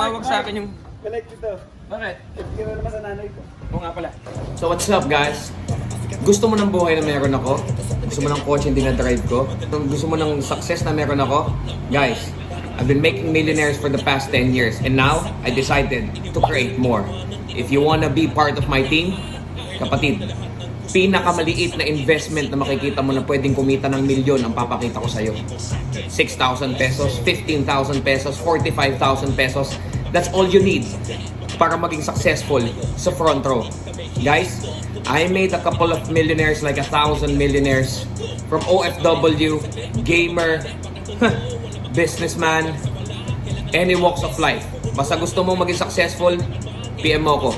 tumawag sa akin yung... Connect dito. Bakit? Ipigil mo naman sa nanay ko. Oo nga pala. So what's up guys? Gusto mo ng buhay na meron ako? Gusto mo ng kotse hindi na-drive ko? Gusto mo ng success na meron ako? Guys, I've been making millionaires for the past 10 years and now I decided to create more. If you wanna be part of my team, kapatid, pinakamaliit na investment na makikita mo na pwedeng kumita ng milyon ang papakita ko sa'yo. 6,000 pesos, 15,000 pesos, 45,000 pesos. That's all you need para maging successful sa front row. Guys, I made a couple of millionaires, like 1,000 millionaires from OFW, gamer, businessman, any walks of life. Basta gusto mo maging successful, PM mo ko.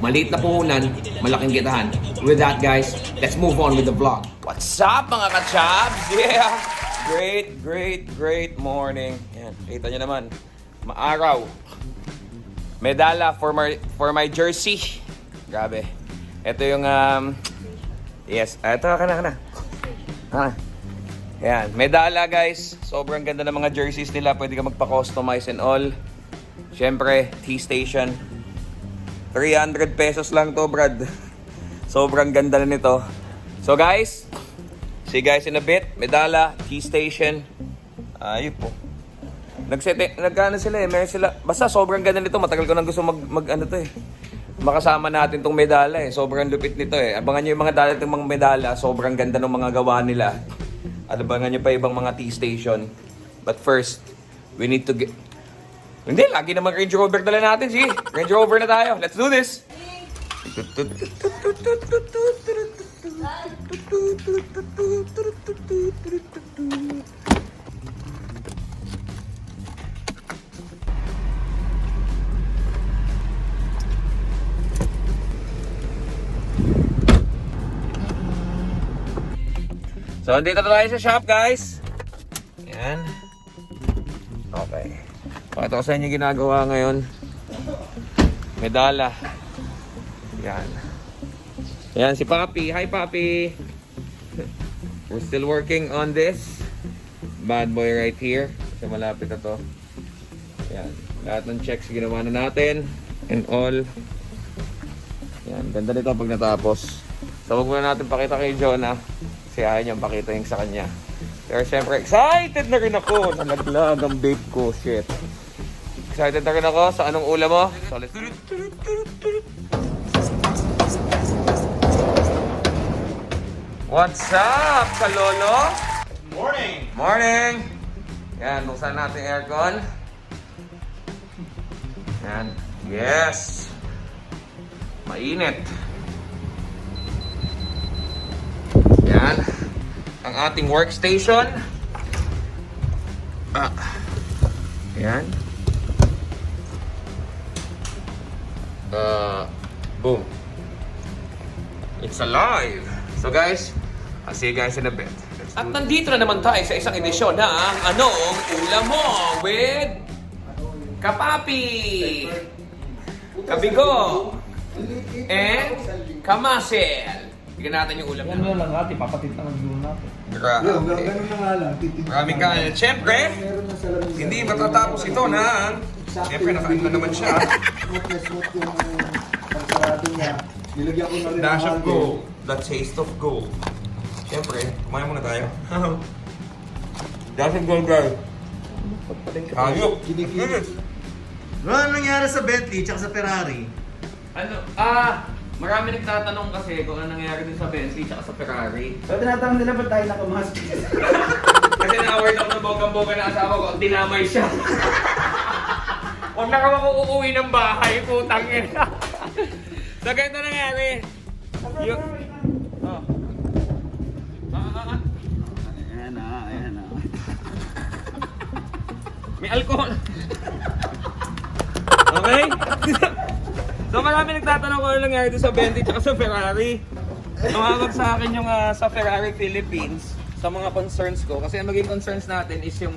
Maliit na puhunan, malaking kitahan. With that guys, let's move on with the vlog. What's up mga kachabs? Yeah! Great morning. Yan, kita nyo naman. Maaraw. Medala for my jersey. Grabe. Ito yung yes, ito ka na. Yan, medala guys. Sobrang ganda ng mga jerseys nila. Pwede ka magpa-customize and all. Siyempre, T-Station. 300 pesos lang to, Brad. Sobrang ganda na nito. So guys, see you guys in a bit. Medala, T-Station. Ayun po. Nagkano sila eh. Meron sila. Basta sobrang ganda nito. Matagal ko nang gusto makasama natin tong medala eh. Sobrang lupit nito eh. Abangan nyo yung mga dalating mga medala. Sobrang ganda ng mga gawa nila. At abangan nyo pa ibang mga T-Station. But first, we need to get... Hindi, lagi naman Range Rover dala natin. Sige, Range Rover na tayo. Let's do this! So, andito tayo sa shop, guys. Yan. Okay. Pakita ko sa inyo ginagawa ngayon. Medala. Yan. Yan, si Papi. Hi, Papi. We're still working on this. Bad boy right here. Kasi malapit na to. Yan. Lahat ng checks ginawa na natin. And all. Yan. Ganda nito pag natapos. So, huwag muna natin pakita kay Jonah. Kasi ayaw niyang pakita yung sa kanya. Pero syempre, excited na rin ako. Nalaglag ang babe ko. Shit. Excited na rin ako sa anong ulam mo. So, let's... What's up, Kalolo? Morning! Morning! Yan, buksan natin aircon. Yan. Yes! Mainit. Yan. Ang ating workstation. Yan. Boom. It's alive. So guys, I'll see you guys in a bit. At nandito na naman tayo sa isang edisyon ng Anong Ulam Mo with Kapapi, Kabigo, and Kamasel. Tignan natin yung ulam Yan na lang natin, papatit na ng ulam natin. Grabe. Ganun na nga lang. Maraming kain. Siyempre, hindi matatapos ito na. Siyempre, nakain na naman siya. Smooth yung pagsarado niya. Nilagyan ko na rin Dash of gold. The taste of gold. Siyempre, kumain muna tayo. Dash of gold, guys. Ayok. Ano nangyari sa Bentley tsaka sa Ferrari? Marami nagtatanong kasi kung ano nangyari din sa Bentley tsaka sa Ferrari. So tinatanong nila ba't tayo nakamas? Kasi na-award ako ng bonggang-bongga na asawa ko, dinamay siya. Huwag na ka uuwi ng bahay, putang ina. So ganito nangyari. Yung... Oh. Ayan na. May alcohol. Okay? So marami nagtatanong kung ano nangyari doon sa Bentley at sa Ferrari. Tumawag sa akin yung sa Ferrari Philippines sa mga concerns ko. Kasi ang maging concerns natin is yung...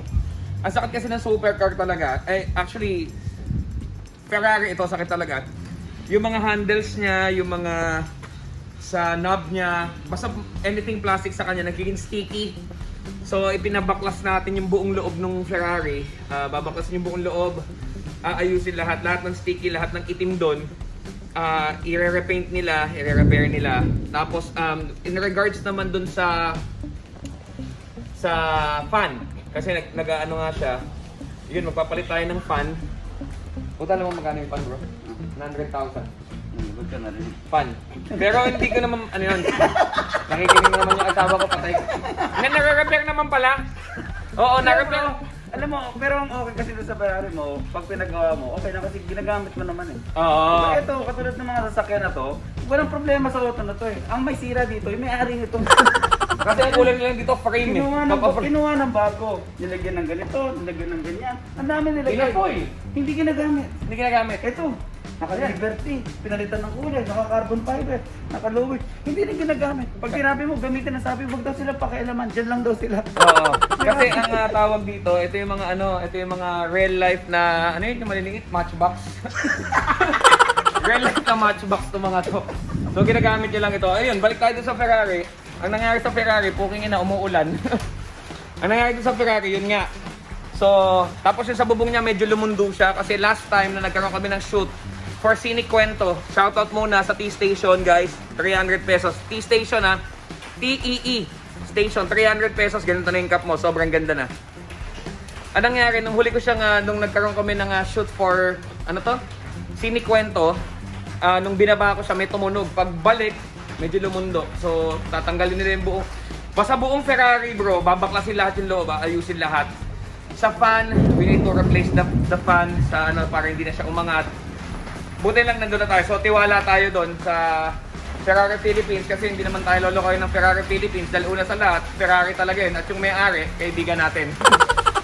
Ang sakit kasi ng supercar talaga. Actually, Ferrari ito sakit talaga. Yung mga handles niya, yung mga sa knob niya, basta anything plastic sa kanya nagiging sticky. So ipinabaklas natin yung buong loob ng Ferrari. Babaklasin yung buong loob. aayusin lahat ng sticky, lahat ng itim doon. I-repaint nila, i-repair nila. Tapos in regards naman doon sa fan, kasi nag-ano nga siya. Yun, magpapalit tayo ng fan. Puta naman magkano yung fan, bro? 900,000. Good ka na rin. Fan. Pero hindi ko naman, ano yun, nakikinig naman yung asawa ko, patay ko. Nare-repair naman pala. Oo, na-repair. Alam mo, pero ang okay kasi doon sa Ferrari mo, pag pinagawa mo, okay na kasi ginagamit mo naman eh. Oo. Diba, ito, katulad ng mga sasakyan na to, walang problema sa auto na to eh. Ang may sira dito, yung may-ari nito. Kasi ang kulang lang dito, frame eh. Kinuha ng bago. Nilagyan ng ganito, nilagyan ng ganyan. Ang dami nilagyan. Pinafoil. Hindi ginagamit. Hindi ginagamit. Ito, naka-Liberty, pinalitan ng kulay, naka-carbon fiber, naka-lower. Hindi rin ginagamit. Pag sinabi mo, gamitin na sabi, wag daw sila pakialaman, dyan lang daw sila. Oo. Kasi ang tawag dito, ito yung mga ito yung mga real life na, ano yun, yung maliliit, matchbox. Real life na matchbox to mga to. So ginagamit nyo lang ito. Ayun, balik tayo dun sa Ferrari. Ang nangyari sa Ferrari, puking ina, umuulan. Ang nangyari dun sa Ferrari, yun nga. So, tapos yung sa bubong niya medyo lumundo siya kasi last time na nagkaroon kami ng shoot for Scenic Kwento. Shoutout muna sa T-Station guys, 300 pesos. T-Station ha, T-E-E Station, 300 pesos, ganito na yung cup mo, sobrang ganda na. Anong nangyari, nung huli ko siya nung nagkaroon kami ng shoot for, ano to? Scenic Kwento, nung binaba ko siya may tumunog. Pagbalik, medyo lumundo. So, tatanggalin nila yung buong, basta buong Ferrari bro, babaklasin lahat yung loob, ayusin lahat. Sa fan, we need to replace the fan sa para hindi na siya umangat. Buti lang nandun na tayo. So tiwala tayo doon sa Ferrari Philippines kasi hindi naman tayo lolokohin ng Ferrari Philippines dahil una sa lahat, Ferrari talaga yun at yung may-ari, kaibigan natin.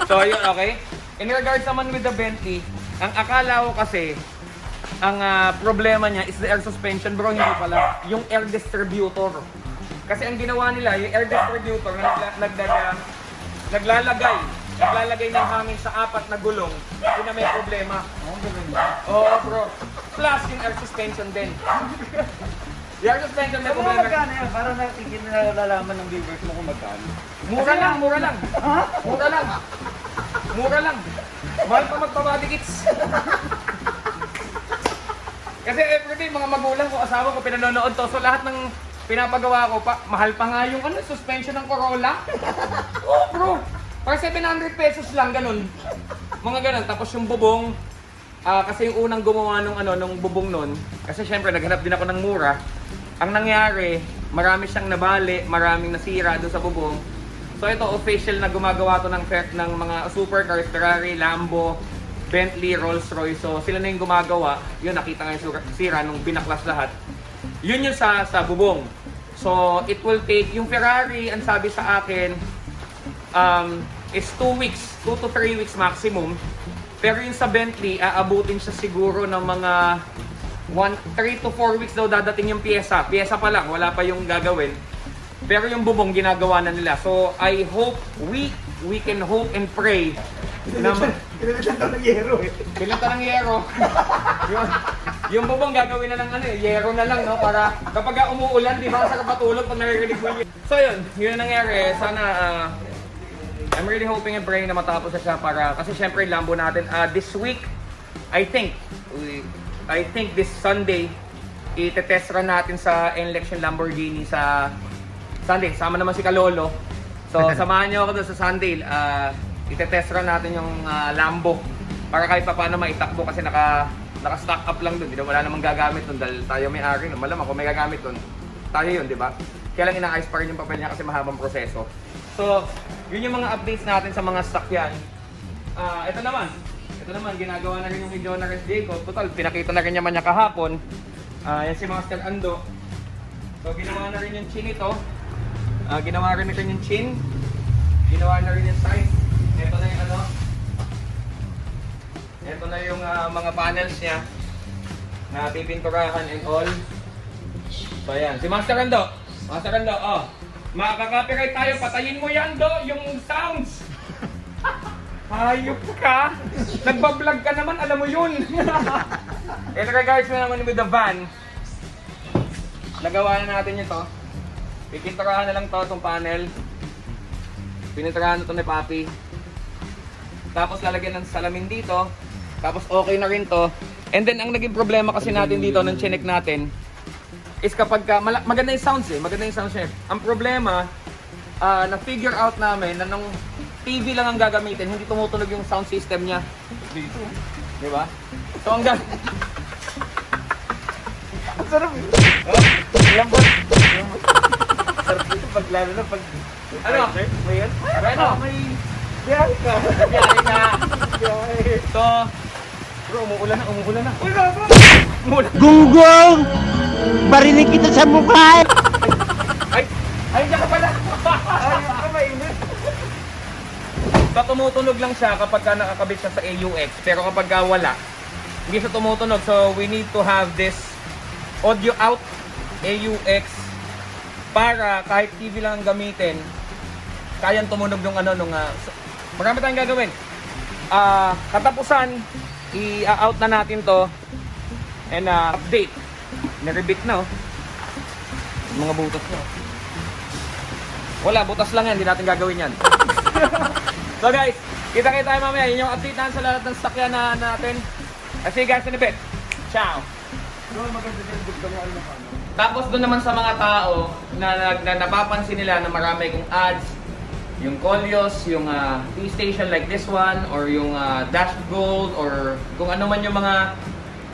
So yun, okay? In regards naman with the Bentley, ang akala ko kasi, ang problema niya is the air suspension bro, hindi pala. Yung air distributor. Kasi ang ginawa nila, yung air distributor na naglalagay ng hangin sa apat na gulong, yun na may problema. Oo bro. Plus yung air suspension din. Yung air suspension may Kung problema. magkano yan, para natigil na nalalaman ng viewers mo kung magkano. Mura lang. Mura lang. Mura lang. Mahal pa magpa-body kits. Kasi everyday, mga magulang ko, asawa ko, pinanonood to. So lahat ng pinapagawa ko, mahal pa nga yung suspension ng Corolla. Oh bro. Para 700 pesos lang, ganun. Mga ganun. Tapos yung bubong, kasi yung unang gumawa nung bubong nun, kasi syempre naghanap din ako ng mura. Ang nangyari, marami siyang nabali, maraming nasira doon sa bubong. So ito, official na gumagawa to ng mga supercars, Ferrari, Lambo, Bentley, Rolls-Royce. So sila na yung gumagawa. Yun, nakita nga yung sira nung binaklas lahat. Yun yung sa bubong. So it will take, yung Ferrari, ang sabi sa akin, is 2 weeks, 2 to 3 weeks maximum. Pero yung sa Bentley, aabutin siya siguro ng mga 3 to 4 weeks daw dadating yung pyesa. Pyesa pa lang, wala pa yung gagawin. Pero yung bubong ginagawa na nila. So I hope, we can hope and pray na Pinalitan daw ng yero eh. Pinalitan ng yero. yung bubong gagawin na ng yero na lang, no? Para kapag umuulan, di ba, sa kapatulog pag naririnig mo yun. So yun ang nangyari. Sana, I'm really hoping and praying na matapos na siya para, kasi syempre yung Lambo natin, this week, I think this Sunday, itetest run natin sa NLEX yung Lamborghini sa Sunday. Sama naman si Kalolo. So, samahan niyo ako doon sa Sunday. Itetest run natin yung Lambo para kahit pa paano maitakbo kasi naka-stock up lang doon. Wala namang gagamit doon dahil tayo may-ari. Malamang kung may gagamit doon, tayo yun, di ba? Kaya lang inaayos pa rin yung papel niya kasi mahabang proseso. So, yun yung mga updates natin sa mga sakyan. Ito naman, ginagawa na rin yung video na Res Jacob. Total, pinakita na rin naman niya kahapon. Yan si Master Ando. So, ginawa na rin yung chin ito. Ginawa rin ito yung chin. Ginawa na rin yung side. Ito na yung Ito na yung mga panels niya na pipinturahan and all. So, ayan. Si Master Ando. Master Ando, oh. Makaka-copyright tayo. Patayin mo yan, do. Yung sounds. Hayop ka. Nagbablog ka naman, alam mo yun. In regards naman with the van, nagawa na natin ito. Pipinturahan na lang to itong panel. Pininturahan na ito ni Papi. Tapos lalagyan ng salamin dito. Tapos okay na rin to. And then ang naging problema kasi natin dito nung chinek natin is kapag maganda yung sounds maganda yung sounds niya. Ang problema, na-figure out namin na nung TV lang ang gagamitin, hindi tumutunog yung sound system niya. Dito. Di ba? So ang Ang sarap eh. Lambot. Sarap dito pag lalo na pag... Ano? May yan? Ano? May... Biyahe ka. Biyahe ka. Biyahe. So, bro, umuulan na. Uy, baba! Umuulan. Gunggong! Barinig kita sa mukha! Ay, diyan ka pala. Ayun ka, mainit. So, tumutunog lang siya kapag nakakabit siya sa AUX. Pero kapag wala, hindi siya tumutunog. So, we need to have this audio out AUX para kahit TV lang ang gamitin, kayang tumunog nung marami tayong gagawin. Katapusan, i-out na natin to and update. Nirebit na, oh. Mga butas na. Wala, butas lang yan. Hindi natin gagawin yan. So guys, kita-kita tayo mamaya. Yun yung update natin sa lahat ng sakyan na natin. I'll see you guys in a bit. Ciao! Tapos doon naman sa mga tao na napapansin nila na marami kong ads, yung Kolyos, yung T-Station like this one, or yung Dash Gold, or kung ano man yung mga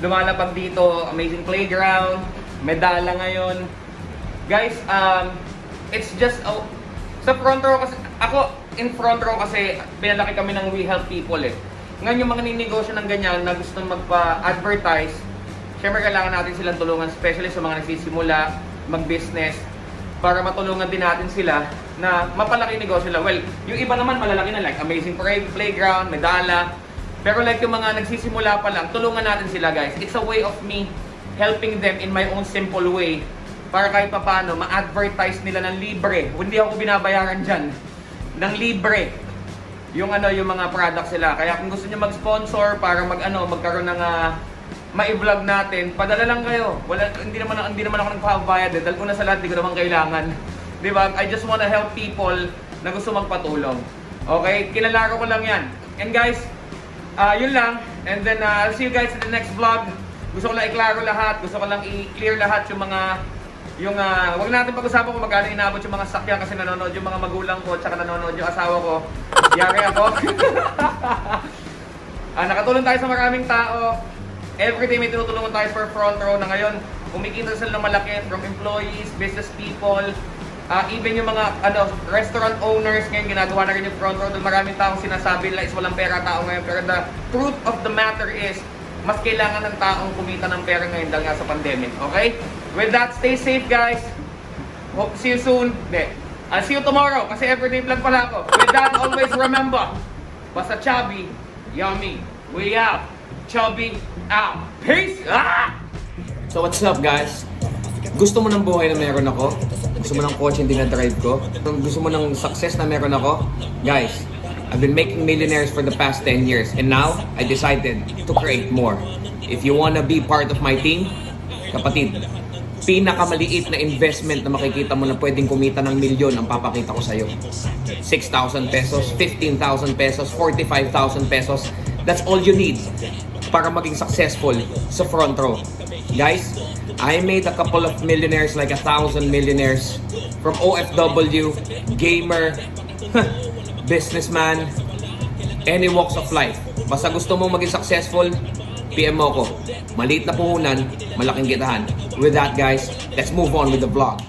lumalapag dito, Amazing Playground, Medala ngayon. Guys, it's just, sa front row kasi, ako, in front row kasi, pinalaki kami ng We Help People eh. Ngayon yung mga ninegosyo ng ganyan na gusto magpa-advertise, syempre kailangan natin silang tulungan, especially sa mga nagsisimula, mag-business, para matulungan din natin sila na mapalaki negosyo nila. Well, yung iba naman malalaki na like Amazing Playground, Medala. Pero like yung mga nagsisimula pa lang, tulungan natin sila guys. It's a way of me helping them in my own simple way para kahit paano ma-advertise nila ng libre. Hindi ako binabayaran dyan. Ng libre. Yung yung mga products sila. Kaya kung gusto niyo mag-sponsor para magkaroon ng ma-vlog natin, padala lang kayo. Hindi naman ako nagpapabayad eh. Dahil una sa lahat, di ko naman kailangan. Di ba? I just wanna help people na gusto magpatulong. Okay? Kinalaro ko lang yan. And guys, yun lang. And then, I'll see you guys in the next vlog. Gusto ko lang iklaro lahat. Gusto ko lang i-clear lahat yung mga... wag natin pag-usapan kung magkano inabot yung mga sakyan kasi nanonood yung mga magulang ko at saka nanonood yung asawa ko. Yari ako. Nakatulong tayo sa maraming tao. Everyday may tinutulungan tayo for front row na ngayon. Kumikita sila ng malaki from employees, business people, even yung mga restaurant owners ngayon ginagawa na rin yung front row. Dahil maraming taong sinasabi nila is walang pera tao ngayon. Pero the truth of the matter is, mas kailangan ng taong kumita ng pera ngayon dahil nga sa pandemic. Okay? With that, stay safe guys. Hope to see you soon. I'll see you tomorrow kasi everyday vlog pala ako. With that, always remember, basta chubby, yummy. We out. Chubby out. Peace! So what's up guys? Gusto mo ng buhay na meron ako? Gusto mo ng kotse hindi na-drive ko? Gusto mo ng success na meron ako? Guys, I've been making millionaires for the past 10 years and now I decided to create more. If you wanna be part of my team, kapatid, pinakamaliit na investment na makikita mo na pwedeng kumita ng milyon ang papakita ko sa'yo. 6,000 pesos, 15,000 pesos, 45,000 pesos. That's all you need para maging successful sa front row. Guys, I made a couple of millionaires, like 1,000 millionaires from OFW, gamer, businessman, any walks of life. Basta gusto mo maging successful, PM mo ko. Maliit na puhunan, malaking kitahan. With that guys, let's move on with the vlog.